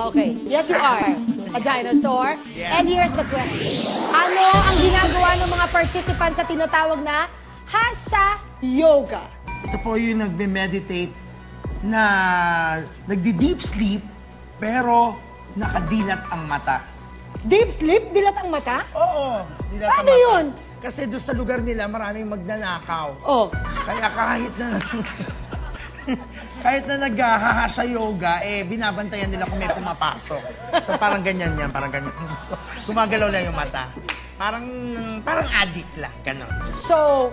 Okay. Yes, you are. A dinosaur. Yeah. And here's the question. Ano ang ginagawa ng mga participants sa tinatawag na Hatha Yoga? Ito po yung nagme-meditate na nagdi-deep sleep pero nakadilat ang mata. Deep sleep? Dilat ang mata? Oo. Dilat ang Paano mata. yun? Kasi doon sa lugar nila maraming magnanakaw. Oh. Kaya kahit na kahit na nag-hahasha yoga, binabantayan nila kung may pumapasok. So parang ganyan yan, parang ganyan. Gumagalaw lang yung mata. Parang addict lang, gano'n. So,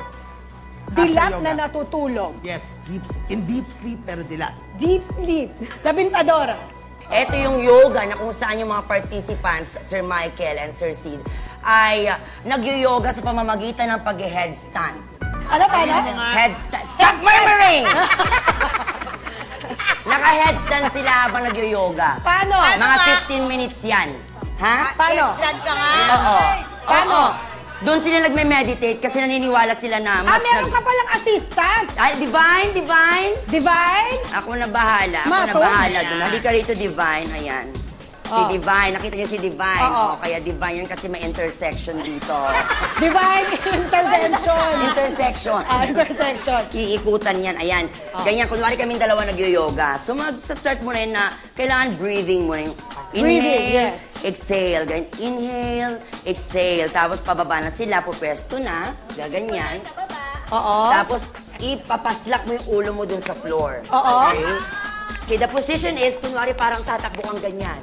dilat yoga. na natutulog. Yes, in deep sleep pero dilat. Deep sleep. Labintadora. Ito yung yoga na kung saan yung mga participants, Sir Michael and Sir Sid, ay nag-yoga sa pamamagitan ng pag-headstand. Ano pa, no? Headstand. Stop murmuring! Naka-headstand sila habang nag-yoga. Paano? Mga 15 minutes yan. Ha? Paano? Headstand ka nga. Oo. Paano? Oo. Doon sila nagme-meditate kasi naniniwala sila na mas... Meron ka palang assistant. Ay, Divine, Divine! Divine? Ako na bahala. Ako na Mato? bahala doon. Halika rito, Divine. Ayan. Si Oh. Divine. Nakita niyo si Divine. Oo. Oh, kaya Divine yan kasi may intersection dito. Divine intervention. Intersection. Intersection. Iikutan yan. Ayan. Ganyan. Kunwari kaming dalawa nag-yoga. So, mag-start mo na yun na kailangan breathing mo na yung Breathing, inhale, yes. exhale. Ganyan. Inhale, exhale. Tapos pababa na sila. Pupesto na. Gaganyan. Oo. Tapos, ipapaslak mo yung ulo mo dun sa floor. Oo. Okay? Okay, the position is, kunwari parang tatakbo kang ganyan.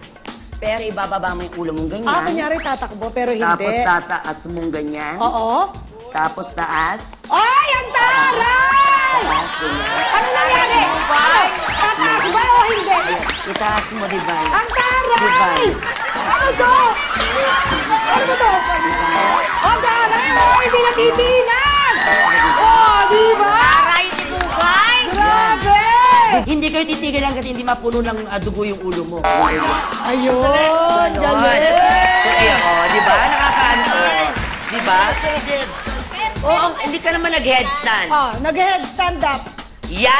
Pero ibababa mo yung ulo mong ganyan. Kunyari tatakbo, pero hindi. Tapos tataas mong ganyan. Oo. Tapos taas. Ay, ang taray! Taas, ganyan. Ano nangyari? Tataas ba o hindi? Ayan, itaas mo, Divine. Ang taray! Divine. Ano to? Ano ba to? Ang taray! Oh, hindi natitinan! Oh, di ba? Aray ni Bugay! Grabe! Hindi kayo titigil hanggat hindi mapuno ng dugo yung ulo mo. Ayun! Galing! So, ayun, di ba? Nakakaano. Di ba? Oo, hindi ka naman nag-headstand. Oh, nag-headstand up. Yeah!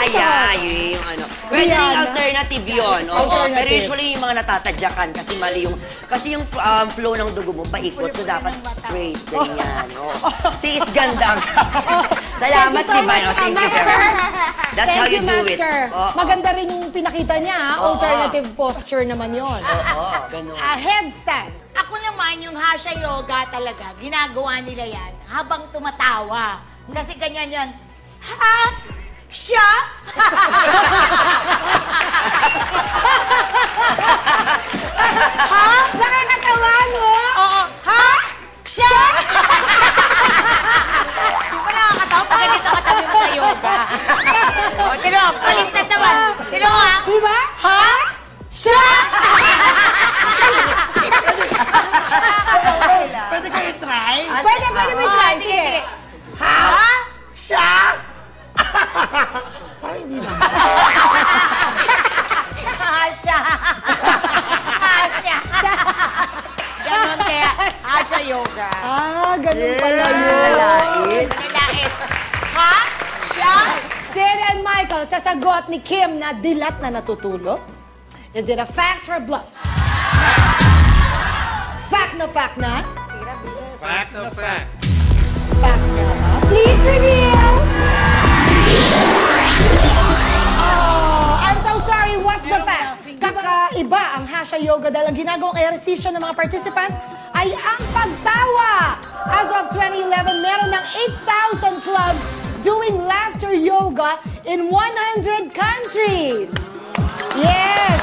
Ay, Yeah! Yun yung ano. Pwede rin Rihanna. alternative yun. Oo, Alternative. pero usually yung mga natatadyakan kasi mali yung... Kasi yung flow ng dugo mo paikot, so dapat straight, ganyan. Oh. Tiis ganda. Salamat, Thank you so Divine. much, Oh, thank you, Master. Divine. That's how you do it. Master. Oo. Maganda rin yung pinakita niya, ha? Oo. Alternative posture naman yon. Oo, ganun. Headstand. Ako naman, yung Hatha Yoga talaga, ginagawa nila yan habang tumatawa. Kasi ganyan yan. Ha? Siya? Ha? Nakakatawa, no? Oo. Ha? Siya? Di ba nakakatawa pag ganito katabi mo sa yoga? O, tilo, baliktad naman. Tilo ha? Di ba? Ha? Siya? Pwede kayo try? Pwede mo Oo, try. sige, sige. Ha? Siya? Ha, siya. Ha, siya. Ganon kaya, Hatha Yoga. Ganun pala yun. Nalait. Nilait. Ha? Siya? Sid and Michael, sasagot ni Kim na dilat na natutulog? Is it a fact or a bluff? Fact na fact na? Fact of fact. Fact na ba? Please reveal! Oh, I'm so sorry. What's the fact? Kakaiba ang Hatha Yoga dahil ang ginagawang ehersisyo ng mga participants ay ang pagtawa. As of 2011, meron ng 8,000 clubs doing laughter yoga in 100 countries. Yes!